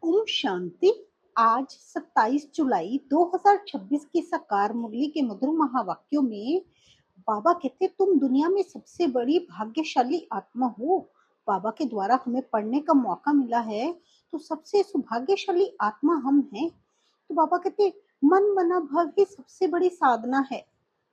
ओम शांति। आज 27 जुलाई 2026 की साकार मुरली के मधुर महावाक्यों में बाबा कहते तुम दुनिया में सबसे बड़ी भाग्यशाली आत्मा हो। बाबा के द्वारा हमें पढ़ने का मौका मिला है तो सबसे सौभाग्यशाली आत्मा हम हैं। तो बाबा कहते मन मना भाव ही सबसे बड़ी साधना है।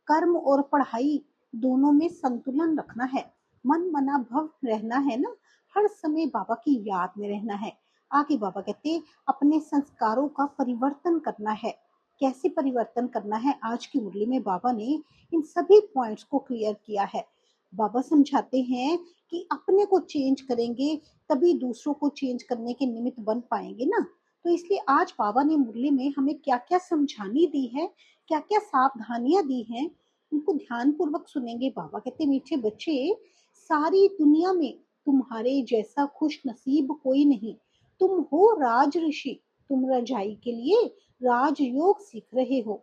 कर्म और पढ़ाई दोनों में संतुलन रखना है। मन मना भाव रहना है ना, हर समय बाबा की याद में रहना है। आगे बाबा कहते अपने संस्कारों का परिवर्तन करना है। कैसे परिवर्तन करना है, आज की मुरली में बाबा ने इन सभी पॉइंट्स को क्लियर किया है। बाबा समझाते हैं कि अपने को चेंज करेंगे तभी दूसरों को चेंज करने के निमित्त बन पाएंगे ना। तो इसलिए आज बाबा ने मुरली में हमें क्या क्या समझानी दी है, क्या क्या सावधानियां दी हैं, उनको ध्यान पूर्वक सुनेंगे। बाबा कहते मीठे बच्चे, सारी दुनिया में तुम्हारे जैसा खुश नसीब कोई नहीं। तुम हो राज ऋषि, तुम रजाई के लिए राजयोग सीख रहे हो।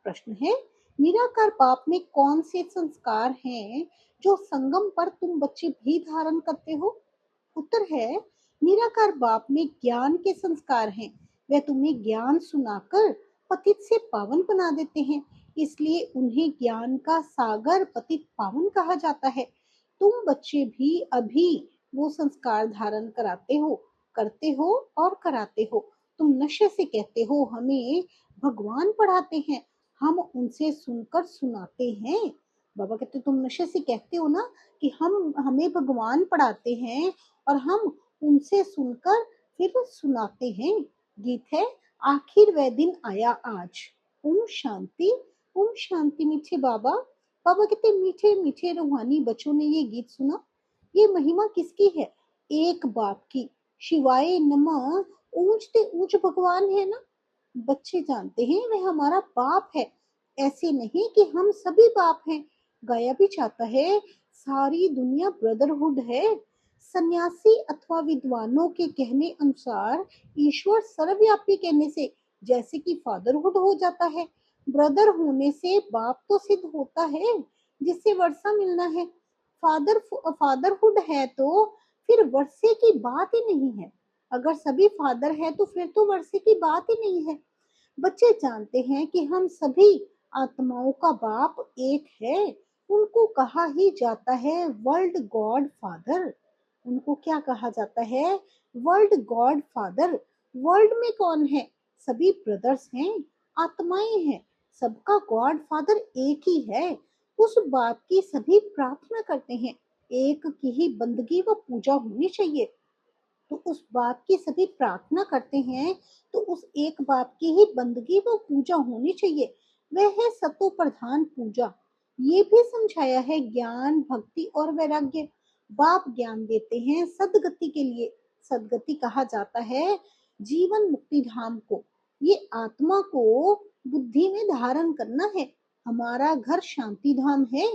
प्रश्न है, निराकार बाप में कौन से संस्कार हैं जो संगम पर तुम बच्चे भी धारण करते हो? उत्तर है, निराकार बाप में ज्ञान के संस्कार हैं। वह तुम्हें ज्ञान सुनाकर पतित से पावन बना देते हैं, इसलिए उन्हें ज्ञान का सागर पतित पावन कहा जाता है। तुम बच्चे भी अभी वो संस्कार धारण कराते हो, करते हो और कराते हो। तुम नशे से कहते हो हमें भगवान पढ़ाते हैं, हम उनसे सुनकर सुनाते हैं। बाबा कहते तुम नशे से कहते हो ना कि हम हमें भगवान पढ़ाते हैं और हम उनसे सुनकर फिर सुनाते हैं। गीत है, आखिर वह दिन आया आज। ओम शांति। ओम शांति मीठे बाबा। बाबा कहते मीठे मीठे रूहानी बच्चों ने ये गीत सुना। ये महिमा किसकी है? एक बाप की। शिवाय नमः। ऊंचते ऊंच भगवान है ना। बच्चे जानते हैं वह हमारा बाप है, ऐसे नहीं कि हम सभी बाप हैं। गाया भी चाहता है सारी दुनिया ब्रदरहुड है। सन्यासी अथवा विद्वानों के कहने अनुसार ईश्वर सर्वव्यापी कहने से जैसे कि फादरहुड हो जाता है, ब्रदर होने से बाप तो सिद्ध होता है जिससे वर्षा मिलना है। फादरहुड है तो फिर वर्षे की बात ही नहीं है। अगर सभी फादर है तो फिर तो वर्षे की बात ही नहीं है। बच्चे जानते हैं कि हम सभी आत्माओं का बाप एक है। उनको कहा ही जाता है वर्ल्ड गॉड फादर। उनको क्या कहा जाता है? World God father. वर्ल्ड में कौन है? सभी ब्रदर्स हैं, आत्माएं हैं। सबका गॉड फादर एक ही है। उस बाप की सभी प्रार्थना करते हैं। एक की ही बंदगी व पूजा होनी चाहिए। तो उस बाप की सभी प्रार्थना करते हैं तो उस एक बाप की ही बंदगी व पूजा होनी चाहिए। वह है सतो प्रधान पूजा। ये भी समझाया है ज्ञान, भक्ति और वैराग्य। बाप ज्ञान देते हैं सदगति के लिए। सदगति कहा जाता है जीवन मुक्ति धाम को। ये आत्मा को बुद्धि में धारण करना है। हमारा घर शांति धाम है,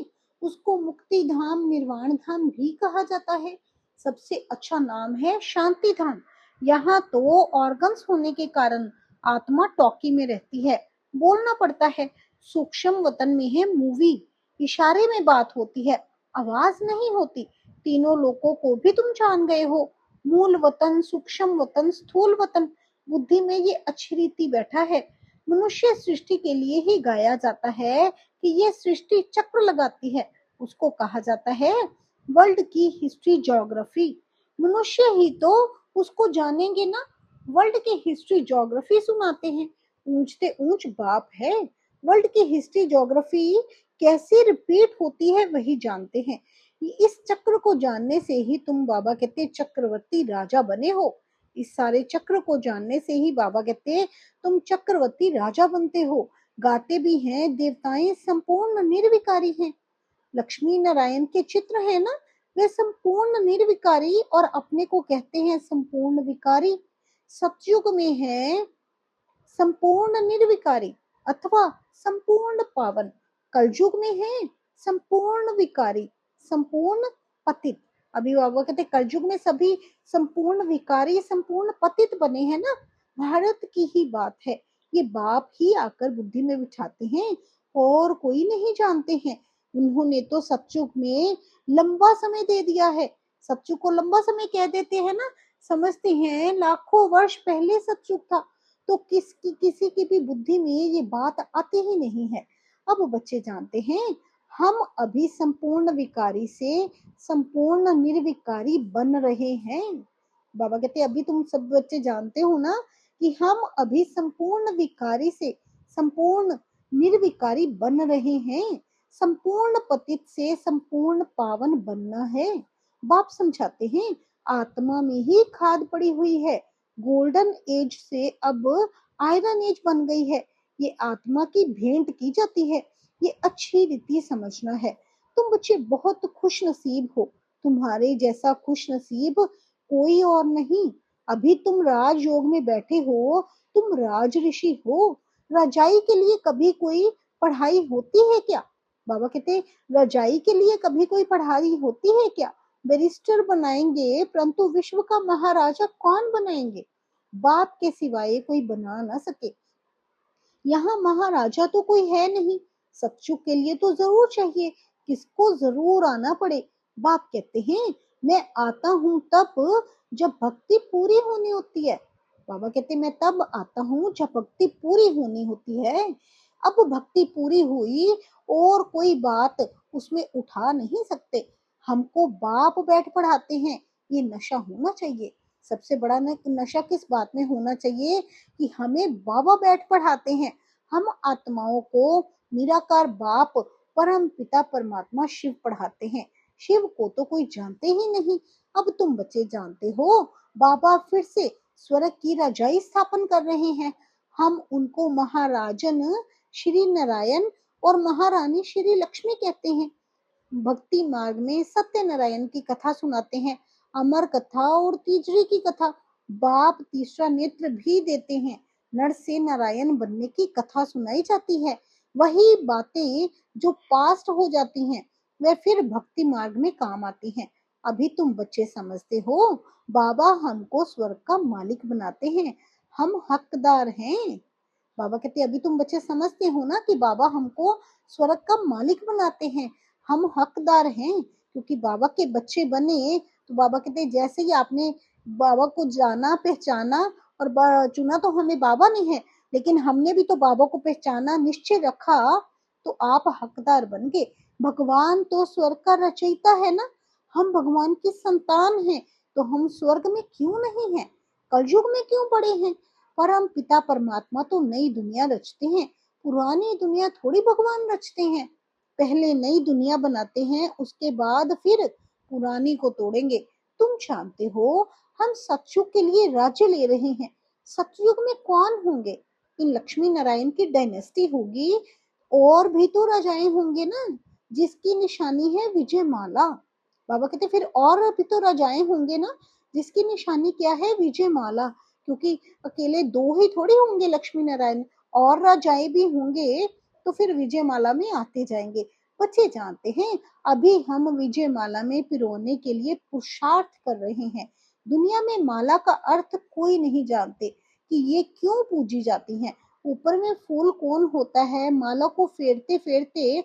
उसको मुक्ति धाम, निर्वाण धाम भी कहा जाता है। सबसे अच्छा नाम है शांति धाम। यहाँ तो ऑर्गन्स होने के कारण आत्मा टॉकी में रहती है, बोलना पड़ता है। सूक्ष्म वतन में है मूवी, इशारे में बात होती है, आवाज नहीं होती। तीनों लोगों को भी तुम जान गए हो, मूल वतन, सूक्ष्म वतन, स्थूल वतन। बुद्धि में ये अच्छी रीति बैठा है। मनुष्य सृष्टि के लिए ही गाया जाता है कि ये सृष्टि चक्र लगाती है। उसको कहा जाता है वर्ल्ड की हिस्ट्री ज्योग्राफी। मनुष्य ही तो उसको जानेंगे ना। वर्ल्ड की हिस्ट्री ज्योग्राफी सुनाते हैं। ऊंचते ऊंच बाप है। वर्ल्ड की हिस्ट्री ज्योग्राफी कैसे रिपीट होती है वही जानते हैं। इस चक्र को जानने से ही तुम, बाबा कहते, चक्रवर्ती राजा बने हो। इस सारे चक्र को जानने से ही बाबा कहते तुम चक्रवर्ती राजा बनते हो। गाते भी हैं देवताएं संपूर्ण निर्विकारी हैं। लक्ष्मी नारायण के चित्र है ना, वे संपूर्ण निर्विकारी और अपने को कहते हैं संपूर्ण विकारी। सतयुग में है संपूर्ण निर्विकारी अथवा संपूर्ण पावन। कलयुग में है संपूर्ण विकारी, संपूर्ण पतित। अभी बाबा कहते कलयुग में सभी संपूर्ण विकारी, संपूर्ण पतित बने हैं ना। भारत की ही बात है। ये बाप ही आकर बुद्धि में बिठाते हैं और कोई नहीं जानते हैं। उन्होंने तो सतयुग में लंबा समय दे दिया है। सतयुग को लंबा समय कह देते हैं ना, समझते हैं लाखों वर्ष पहले सतयुग था, तो किसी की भी बुद्धि में ये बात आती ही नहीं है। अब बच्चे जानते हैं हम अभी संपूर्ण विकारी से संपूर्ण निर्विकारी बन रहे हैं। बाबा कहते अभी तुम सब बच्चे जानते हो ना कि हम अभी संपूर्ण विकारी से संपूर्ण निर्विकारी बन रहे हैं। संपूर्ण पतित से संपूर्ण पावन बनना है। बाप समझाते हैं आत्मा में ही खाद पड़ी हुई है। गोल्डन एज से अब आयरन एज बन गई है। ये आत्मा की भेंट की जाती है। ये अच्छी रीति समझना है। तुम बच्चे बहुत खुश नसीब हो। तुम्हारे जैसा खुश नसीब कोई और नहीं। अभी तुम राजयोग में बैठे हो। तुम राज ऋषि हो। रजाई के लिए कभी कोई पढ़ाई होती है क्या? बाबा कहते रजाई के लिए कभी कोई पढ़ाई होती है क्या? बैरिस्टर बनाएंगे परंतु विश्व का महाराजा कौन बनाएंगे? बाप के सिवाय कोई बना ना सके। यहाँ महाराजा तो कोई है नहीं। सत्सुख के लिए तो जरूर चाहिए, किसको जरूर आना पड़े। बाप कहते हैं मैं आता हूँ तब जब भक्ति पूरी होनी होती है। बाबा कहते मैं तब आता हूँ जब भक्ति पूरी होनी होती है। अब भक्ति पूरी हुई और कोई बात उसमें उठा नहीं सकते। हमको बाप बैठ पढ़ाते हैं, ये नशा होना चाहिए। सबसे बड़ा नशा किस बात में होना चाहिए कि हमें बाबा बैठ पढ़ाते हैं। हम आत्माओं को निराकार बाप परम पिता परमात्मा शिव पढ़ाते हैं। शिव को तो कोई जानते ही नहीं। अब तुम बच्चे जानते हो बाबा फिर से स्वर्ग की रजाई स्थापन कर रहे हैं। हम उनको महाराजन श्री नारायण और महारानी श्री लक्ष्मी कहते हैं। भक्ति मार्ग में सत्यनारायण की कथा सुनाते हैं, अमर कथा और तीसरी की कथा। बाप तीसरा नेत्र भी देते हैं। नर से नारायण बनने की कथा सुनाई जाती है। वही बातें जो पास्ट हो जाती हैं वे फिर भक्ति मार्ग में काम आती हैं। अभी तुम बच्चे समझते हो बाबा हमको स्वर्ग का मालिक बनाते हैं। हम हकदार हैं। बाबा कहते अभी तुम बच्चे समझते हो ना कि बाबा हमको स्वर्ग का मालिक बनाते हैं। हम हकदार हैं क्योंकि बाबा के बच्चे बने। तो बाबा कहते जैसे ही आपने बाबा को जाना पहचाना और चुना तो हमें बाबा ने है, लेकिन हमने भी तो बाबा को पहचाना निश्चय रखा तो आप हकदार बन गए। भगवान तो स्वर्ग का रचयिता है ना। हम भगवान की संतान हैं तो हम स्वर्ग में क्यों नहीं हैं? कलयुग में क्यों पड़े हैं? परम पिता परमात्मा तो नई दुनिया रचते हैं। पुरानी दुनिया थोड़ी भगवान रचते हैं। पहले नई दुनिया बनाते हैं, उसके बाद फिर पुरानी को तोड़ेंगे। तुम जानते हो हम सतयुग के लिए राज्य ले रहे हैं। सतयुग में कौन होंगे? इन लक्ष्मी नारायण की डायनेस्टी होगी। और भी तो राजाएं होंगे ना, जिसकी निशानी है विजय माला। बाबा कहते फिर और भी तो राजाएं होंगे ना, जिसकी निशानी क्या है? विजय माला। क्योंकि अकेले दो ही थोड़ी होंगे लक्ष्मी नारायण, और राजाएं भी होंगे तो फिर विजय माला में आते जाएंगे। बच्चे जानते हैं अभी हम विजय माला में पिरोने के लिए पुरुषार्थ कर रहे हैं। दुनिया में माला का अर्थ कोई नहीं जानते कि ये क्यों पूजी जाती हैं। ऊपर में फूल कौन होता है? माला को फेरते फेरते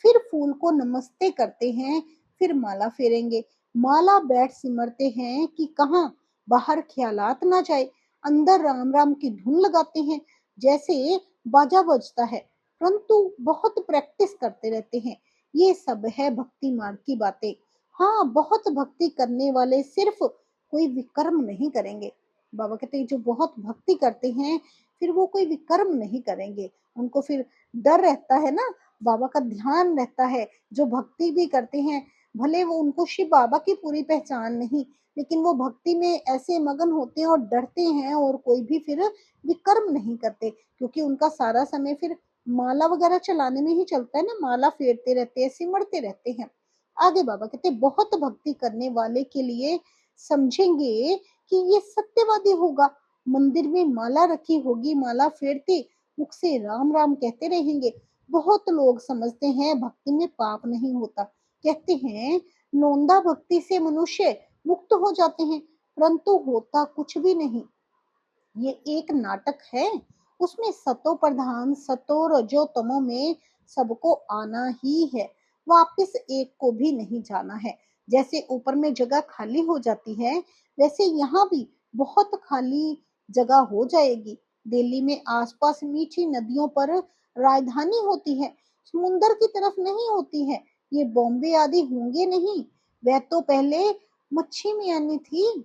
फिर फूल को नमस्ते करते हैं, फिर माला फेरेंगे। माला बैठ सिमरते हैं कि कहाँ बाहर ख्यालात ना जाए। अंदर राम राम की धुन लगाते हैं जैसे बाजा बजता है, परंतु बहुत प्रैक्टिस करते रहते हैं। ये सब है भक्ति मार्ग की बातें। हाँ, बहुत भक्ति करने वाले सिर्फ कोई विकर्म नहीं करेंगे। बाबा कहते हैं जो बहुत भक्ति करते हैं फिर वो कोई विकर्म नहीं करेंगे। उनको फिर डर रहता है ना, बाबा का ध्यान रहता है। जो भक्ति भी करते हैं भले वो उनको शिव बाबा की पूरी पहचान नहीं, लेकिन वो भक्ति में ऐसे मगन होते हैं और डरते हैं और कोई भी फिर विकर्म नहीं करते, क्योंकि उनका सारा समय फिर माला वगैरह चलाने में ही चलता है ना। माला फेरते रहते हैं, सिमरते रहते हैं। आगे बाबा कहते बहुत भक्ति करने वाले के लिए समझेंगे कि ये सत्यवादी होगा। मंदिर में माला रखी होगी, माला फेरते मुख से राम राम कहते रहेंगे। बहुत लोग समझते हैं भक्ति में पाप नहीं होता। कहते हैं नोंदा भक्ति से मनुष्य मुक्त हो जाते हैं, परंतु होता कुछ भी नहीं। ये एक नाटक है। उसमें सतो प्रधान सतो रजो तमो में सबको आना ही है। वापिस एक को भी नहीं जाना है। जैसे ऊपर में जगह खाली हो जाती है वैसे यहाँ भी बहुत खाली जगह हो जाएगी। दिल्ली में आसपास मीठी नदियों पर राजधानी होती है, समुंदर की तरफ नहीं होती है। ये बॉम्बे आदि होंगे नहीं। वह तो पहले मच्छी मियानी थी,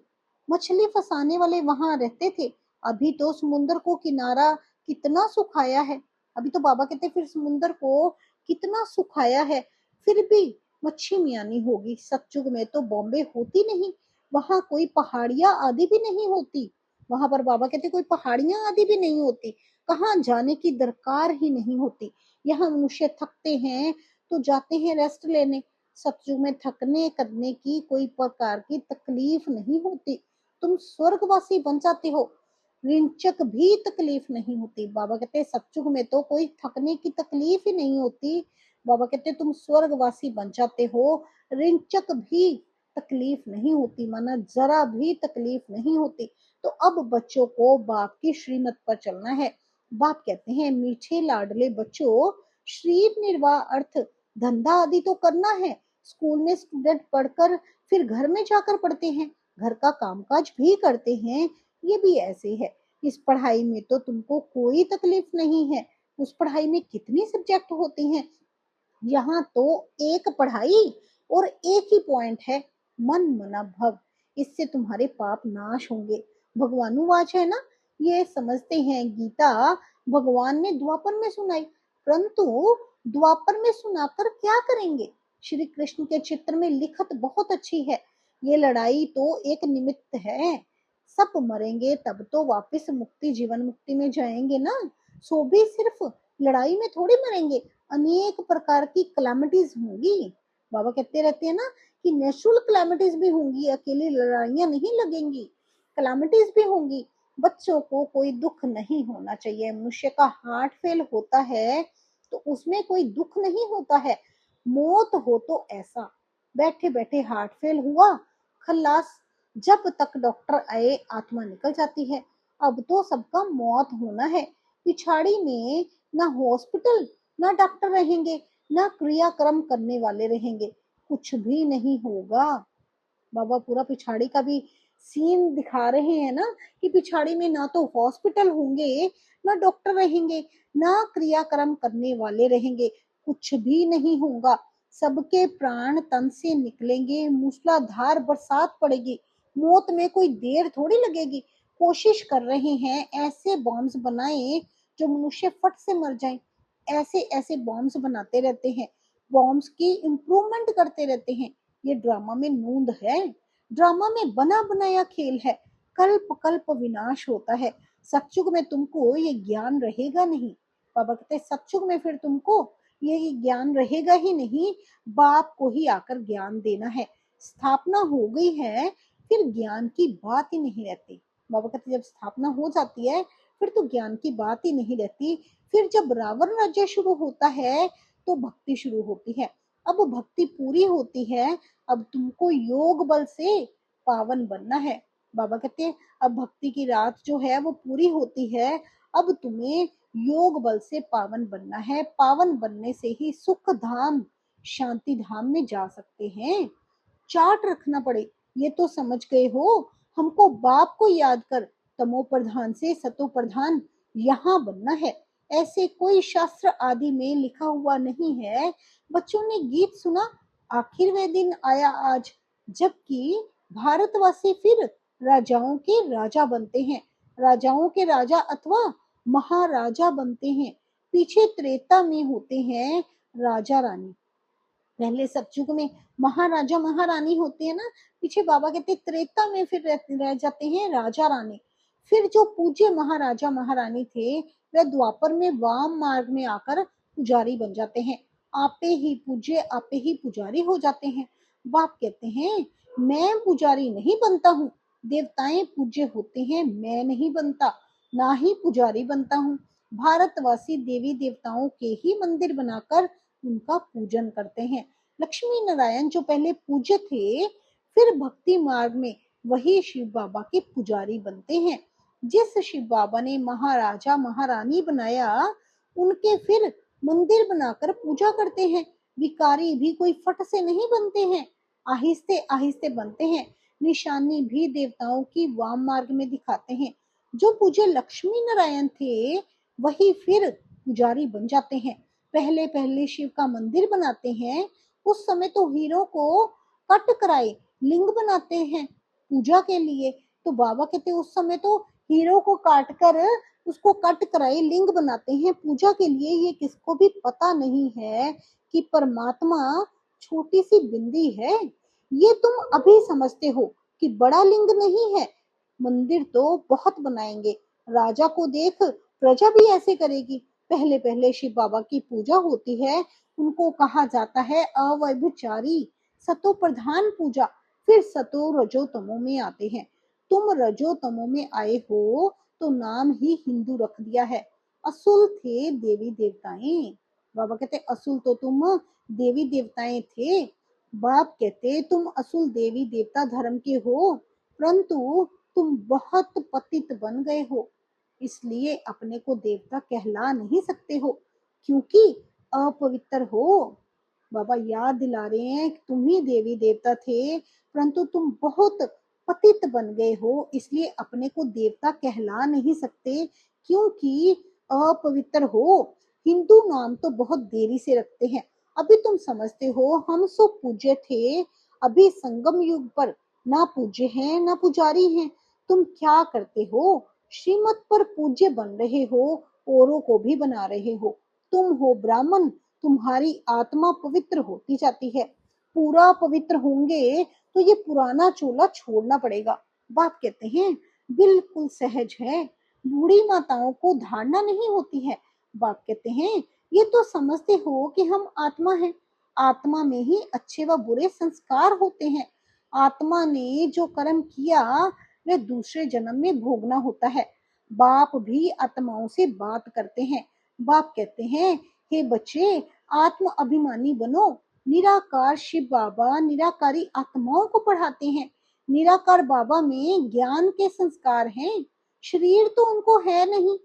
मछली फंसाने वाले वहां रहते थे। अभी तो समुंदर को किनारा कितना सुखाया है। अभी तो बाबा कहते फिर समुंदर को कितना सुखाया है, फिर भी मच्छी मियानी होगी। सतयुग में तो बॉम्बे होती नहीं, वहां कोई पहाड़ियां आदि भी नहीं होती। वहां पर बाबा कहते कोई पहाड़ियां आदि भी नहीं होती, कहाँ जाने की दरकार ही नहीं होती। यहाँ मनुष्य थकते हैं तो जाते हैं रेस्ट लेने। सतयुग में थकने करने की कोई प्रकार की तकलीफ नहीं होती। तुम स्वर्गवासी बन जाते हो, रिंचक भी तकलीफ नहीं होती। बाबा कहते सतयुग में तो कोई थकने की तकलीफ ही नहीं होती। बाबा कहते तुम स्वर्गवासी बन जाते हो, रिंचक भी तकलीफ नहीं होती, माना जरा भी तकलीफ नहीं होती। तो अब बच्चों को बाप की श्रीमत पर चलना है। बाप कहते हैं मीठे लाडले बच्चों, शरीर निर्वाह अर्थ धंधा आदि तो करना है। स्कूल में स्टूडेंट पढ़कर फिर घर में जाकर पढ़ते हैं, घर का कामकाज भी करते हैं। ये भी ऐसे है। इस पढ़ाई में तो तुमको कोई तकलीफ नहीं है। उस पढ़ाई में कितनी सब्जेक्ट होते हैं, यहाँ तो एक पढ़ाई और एक ही पॉइंट है, मन मना भव। इससे तुम्हारे पाप नाश होंगे। भगवानुवाच है ना, ये समझते हैं गीता भगवान ने द्वापर में सुनाई, परंतु द्वापर में सुनाकर क्या करेंगे। श्री कृष्ण के चित्र में लिखत बहुत अच्छी है। ये लड़ाई तो एक निमित्त है, सब मरेंगे तब तो वापस मुक्ति जीवन मुक्ति में जाएंगे ना। सो भी सिर्फ लड़ाई में थोड़ी मरेंगे, अनेक प्रकार की क्लैमिटीज होंगी। बाबा कहते रहते हैं ना कि नेचुरल क्लैमिटीज भी होंगी, अकेली लड़ाइयां नहीं लगेंगी, क्लैमिटीज भी होंगी। बच्चों को कोई दुख नहीं होना चाहिए। मनुष्य का हार्ट फेल होता है तो उसमें कोई दुख नहीं होता है। मौत हो तो ऐसा बैठे बैठे हार्ट फेल हुआ, खल्लास, जब तक डॉक्टर आए आत्मा निकल जाती है। अब तो सबका मौत होना है। पिछाड़ी में ना हॉस्पिटल, ना डॉक्टर रहेंगे, ना क्रियाक्रम करने वाले रहेंगे, कुछ भी नहीं होगा। बाबा पूरा पिछाड़ी का भी सीन दिखा रहे हैं ना कि पिछाड़ी में ना तो हॉस्पिटल होंगे, ना डॉक्टर रहेंगे, ना क्रियाक्रम करने वाले रहेंगे, कुछ भी नहीं होगा। सबके प्राण तन से निकलेंगे, मूसलाधार बरसात पड़ेगी। मौत में कोई देर थोड़ी लगेगी। कोशिश कर रहे हैं ऐसे बॉम्ब्स बनाए जो मनुष्य फट से मर जाए। ऐसे ऐसे बॉम्ब्स बनाते रहते हैं, बॉम्ब्स की इम्प्रूवमेंट करते रहते हैं। ये ड्रामा में नूंद है, ड्रामा में बना बनाया खेल है। कल्प कल्प विनाश होता है। सतयुग में तुमको ये ज्ञान रहेगा नहीं। बाबा कहते सतयुग में फिर तुमको ये ज्ञान रहेगा ही नहीं, बाप को ही आकर ज्ञान देना है। स्थापना हो गई है, फिर ज्ञान की बात ही नहीं रहती। बाबा कहते जब स्थापना हो जाती है फिर तो ज्ञान की बात ही नहीं रहती। फिर जब रावण राज्य शुरू होता है तो भक्ति शुरू होती है। अब भक्ति पूरी होती है, अब तुमको योग बल से पावन बनना है। बाबा कहते हैं अब भक्ति की रात जो है वो पूरी होती है, अब तुम्हें योग बल से पावन बनना है। पावन बनने से ही सुख धाम शांति धाम में जा सकते हैं। चार्ट रखना पड़े, ये तो समझ गए हो। हमको बाप को याद कर तमो प्रधान से सतो प्रधान यहाँ बनना है। ऐसे कोई शास्त्र आदि में लिखा हुआ नहीं है। बच्चों ने गीत सुना, आखिर वे दिन आया आज जबकि भारतवासी फिर राजाओं के राजा बनते हैं, राजाओं के राजा अथवा महाराजा बनते हैं। पीछे त्रेता में होते हैं राजा रानी, पहले सतयुग में महाराजा महारानी होते हैं ना, पीछे बाबा कहते त्रेता में फिर रह जाते हैं राजा रानी। फिर जो पूज्य महाराजा महारानी थे वह द्वापर में वाम मार्ग में आकर पुजारी बन जाते हैं। आपे ही पूज्य आपे ही पुजारी हो जाते हैं। बाप कहते हैं मैं पुजारी नहीं बनता हूँ, देवताएं पूज्य होते हैं, मैं नहीं बनता, ना ही पुजारी बनता हूँ। भारतवासी देवी देवताओं के ही मंदिर बनाकर उनका पूजन करते हैं। लक्ष्मी नारायण जो पहले पूज्य थे फिर भक्ति मार्ग में वही शिव बाबा के पुजारी बनते हैं। जिस शिव बाबा ने महाराजा महारानी बनाया उनके फिर मंदिर बनाकर पूजा करते हैं। भिखारी भी कोई फट से नहीं बनते हैं, आहिस्ते आहिस्ते बनते हैं। निशानी भी देवताओं की वाम मार्ग में दिखाते हैं। जो पूज्य लक्ष्मी नारायण थे वही फिर पुजारी बन जाते हैं। पहले पहले शिव का मंदिर बनाते हैं, उस समय तो हीरो को कट कराए लिंग बनाते हैं पूजा के लिए। तो बाबा कहते उस समय तो हीरो को काट कर उसको कट कराए लिंग बनाते हैं पूजा के लिए। ये किसको भी पता नहीं है कि परमात्मा छोटी सी बिंदी है। ये तुम अभी समझते हो कि बड़ा लिंग नहीं है। मंदिर तो बहुत बनाएंगे, राजा को देख प्रजा भी ऐसे करेगी। पहले पहले शिव बाबा की पूजा होती है, उनको कहा जाता है अव्यभिचारी सतो प्रधान पूजा। फिर सतो रजो तमो में आते हैं। तुम रजो तमो में आए हो तो नाम ही हिंदू रख दिया है। असुल थे देवी देवताएं। बाबा कहते असुल तो तुम देवी देवताएं थे। बाप कहते तुम असुल देवी देवता धर्म के हो, परंतु तुम बहुत पतित बन गए हो, इसलिए अपने को देवता कहला नहीं सकते हो क्योंकि अपवित्र हो। बाबा याद दिला रहे हैं कि तुम ही देवी देवता थे, परंतु तुम बहुत पतित बन गए हो, इसलिए अपने को देवता कहला नहीं सकते क्योंकि अपवित्र हो। हिंदू नाम तो बहुत देरी से रखते हैं। अभी तुम समझते हो हम सो पूज्य थे, अभी संगम युग पर ना पूज्य हैं ना पुजारी हैं। तुम क्या करते हो, श्रीमत पर पूज्य बन रहे हो, औरों को भी बना रहे हो। तुम हो ब्राह्मण, तुम्हारी आत्मा पवित्र होती जाती है। पूरा पवित्र होंगे तो ये पुराना चोला छोड़ना पड़ेगा। बाप कहते हैं बिल्कुल सहज है, बूढ़ी माताओं को धारणा नहीं होती है। बाप कहते हैं ये तो समझते हो कि हम आत्मा हैं, आत्मा में ही अच्छे व बुरे संस्कार होते हैं। आत्मा ने जो कर्म किया वह दूसरे जन्म में भोगना होता है। बाप भी आत्माओं से बात करते हैं। बाप कहते हैं हे बच्चे, आत्म अभिमानी बनो। निराकार शिव बाबा निराकारी आत्माओं को पढ़ाते हैं। निराकार बाबा में ज्ञान के संस्कार हैं, शरीर तो उनको है नहीं,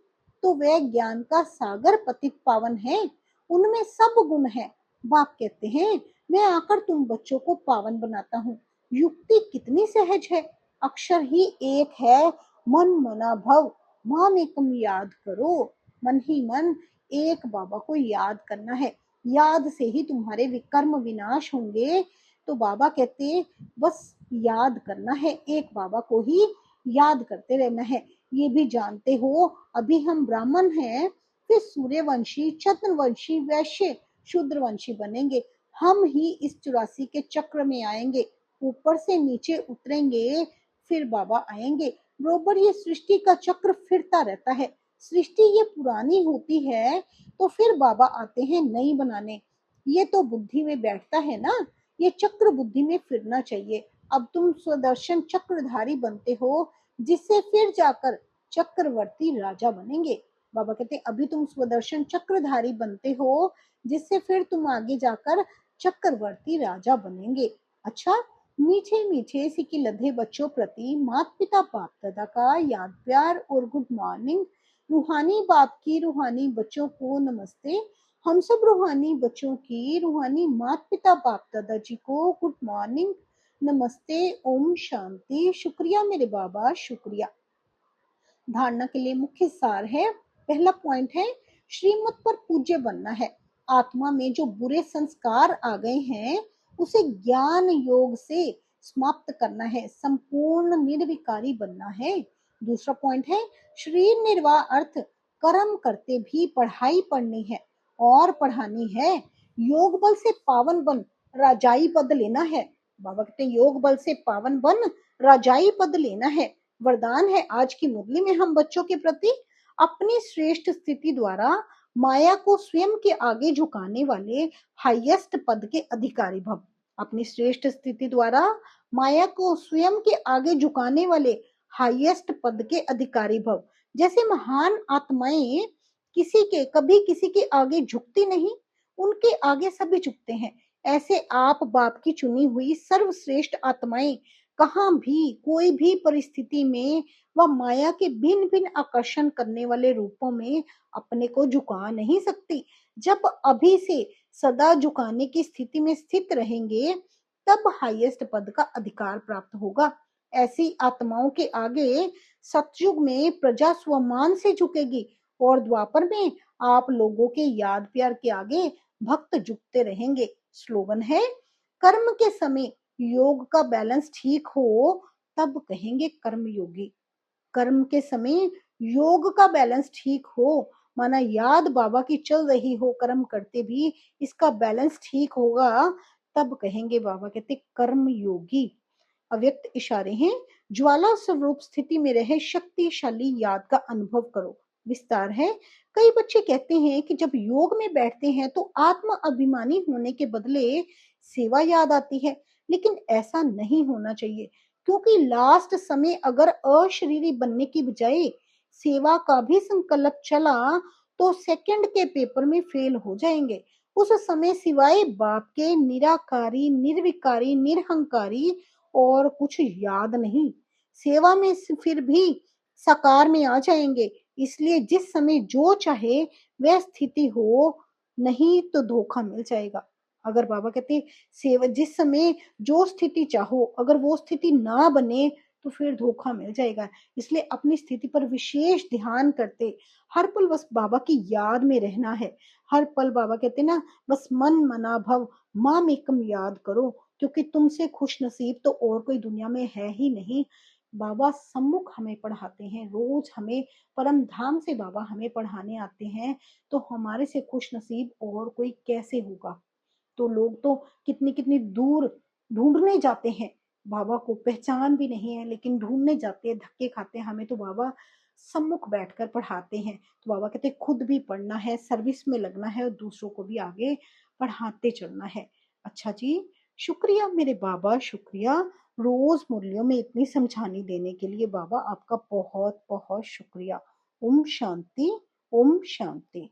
तो वह ज्ञान का सागर पतित पावन है, उनमें सब गुण है। बाप कहते हैं मैं आकर तुम बच्चों को पावन बनाता हूँ। युक्ति कितनी सहज है, अक्षर ही एक है, मन मना भव माम एकम याद करो। मन ही मन एक बाबा को याद करना है, याद से ही तुम्हारे विकर्म विनाश होंगे। तो बाबा कहते बस याद करना है, एक बाबा को ही याद करते रहना है। ये भी जानते हो अभी हम ब्राह्मण हैं, फिर सूर्यवंशी चंद्रवंशी वैश्य शूद्रवंशी बनेंगे। हम ही इस 84 के चक्र में आएंगे, ऊपर से नीचे उतरेंगे, फिर बाबा आएंगे। बरोबर ये सृष्टि का चक्र फिरता रहता है। सृष्टि ये पुरानी होती है तो फिर बाबा आते हैं नई बनाने। ये तो बुद्धि में बैठता है ना, ये चक्र बुद्धि में फिरना चाहिए। अब तुम स्वदर्शन चक्रधारी बनते हो, जिससे फिर जाकर चक्रवर्ती राजा बनेंगे। बाबा कहते अभी तुम स्वदर्शन चक्रधारी बनते हो, जिससे फिर तुम आगे जाकर चक्रवर्ती राजा बनेंगे। अच्छा, मीठे मीठे सिक्के लधे बच्चों प्रति माता पिता बाप दादा का याद प्यार और गुड मॉर्निंग। रूहानी बाप की रूहानी बच्चों को नमस्ते। हम सब रूहानी बच्चों की रूहानी माता पिता बाप दादा जी को गुड मॉर्निंग, नमस्ते, ओम शांति। शुक्रिया मेरे बाबा, शुक्रिया। धारणा के लिए मुख्य सार है, पहला पॉइंट है श्रीमत पर पूज्य बनना है। आत्मा में जो बुरे संस्कार आ गए हैं उसे ज्ञान योग से समाप्त करना है, संपूर्ण निर्विकारी बनना है। दूसरा पॉइंट है शरीर निर्वाह अर्थ कर्म करते भी पढ़ाई पढ़नी है और पढ़ानी है। योग बल से पावन बन राजाई पद लेना है। बाबा कहते योग बल से पावन बन राजाई पद लेना है। वरदान है आज की मुरली में हम बच्चों के प्रति अपनी श्रेष्ठ स्थिति द्वारा माया को स्वयं के आगे झुकाने वाले हाईएस्ट पद के अधिकारी भव। अपनी श्रेष्ठ स्थिति द्वारा माया को स्वयं के आगे झुकाने वाले हाईएस्ट पद के अधिकारी भव। जैसे महान आत्माएं कभी किसी के आगे झुकती नहीं, उनके आगे सभी झुकते हैं। ऐसे आप बाप की चुनी हुई सर्वश्रेष्ठ आत्माएं कहाँ भी कोई भी परिस्थिति में वह माया के भिन्न भिन्न आकर्षण करने वाले रूपों में अपने को झुका नहीं सकती। जब अभी से सदा झुकाने की स्थिति में स्थित रहेंगे तब हाईएस्ट पद का अधिकार प्राप्त होगा। ऐसी आत्माओं के आगे सतयुग में प्रजा स्वमान से झुकेगी और द्वापर में आप लोगों के याद प्यार के आगे भक्त झुकते रहेंगे। स्लोगन है, कर्म के समय योग का बैलेंस ठीक हो तब कहेंगे कर्म योगी। कर्म के समय योग का बैलेंस ठीक हो, माना याद बाबा की चल रही हो कर्म करते भी, इसका बैलेंस ठीक होगा तब कहेंगे बाबा कहते कर्म योगी। अव्यक्त इशारे हैं, ज्वाला स्वरूप स्थिति में रहे शक्तिशाली याद का अनुभव करो। विस्तार है, कई बच्चे कहते हैं कि जब योग में बैठते हैं तो आत्म अभिमानी होने के बदले सेवा याद आती है, लेकिन ऐसा नहीं होना चाहिए, क्योंकि लास्ट समय अगर अशरीरी बनने की बजाय सेवा का भी संकल्प चला तो सेकंड के पेपर में फेल हो जाएंगे। उस समय सिवाय बाप के निराकारी, निर्विकारी, निरहंकारी और कुछ याद नहीं। सेवा में फिर भी साकार में आ जाएंगे। इसलिए जिस समय जो चाहे वह स्थिति हो, नहीं तो धोखा मिल जाएगा। अगर बाबा कहते सेवा जिस समय जो स्थिति चाहो, अगर वो स्थिति ना बने तो फिर धोखा मिल जाएगा। इसलिए अपनी स्थिति पर विशेष ध्यान करते हर पल बस बाबा की याद में रहना है। हर पल बाबा कहते ना, बस मन मना भव माम एकम याद करो, क्योंकि तुमसे खुश नसीब तो और कोई दुनिया में है ही नहीं। बाबा सम्मुख हमें पढ़ाते हैं, रोज हमें परम धाम से बाबा हमें पढ़ाने आते हैं, तो हमारे से खुश नसीब और कोई कैसे होगा। तो लोग तो कितनी कितनी दूर ढूंढने जाते हैं, बाबा को पहचान भी नहीं है लेकिन ढूंढने जाते हैं, धक्के खाते हैं। हमें तो बाबा सम्मुख बैठकर पढ़ाते हैं। तो बाबा कहते हैं खुद भी पढ़ना है, सर्विस में लगना है और दूसरों को भी आगे पढ़ाते चलना है। अच्छा जी, शुक्रिया मेरे बाबा, शुक्रिया रोज मुरलियों में इतनी समझानी देने के लिए। बाबा आपका बहुत बहुत शुक्रिया। ओम शांति, ओम शांति।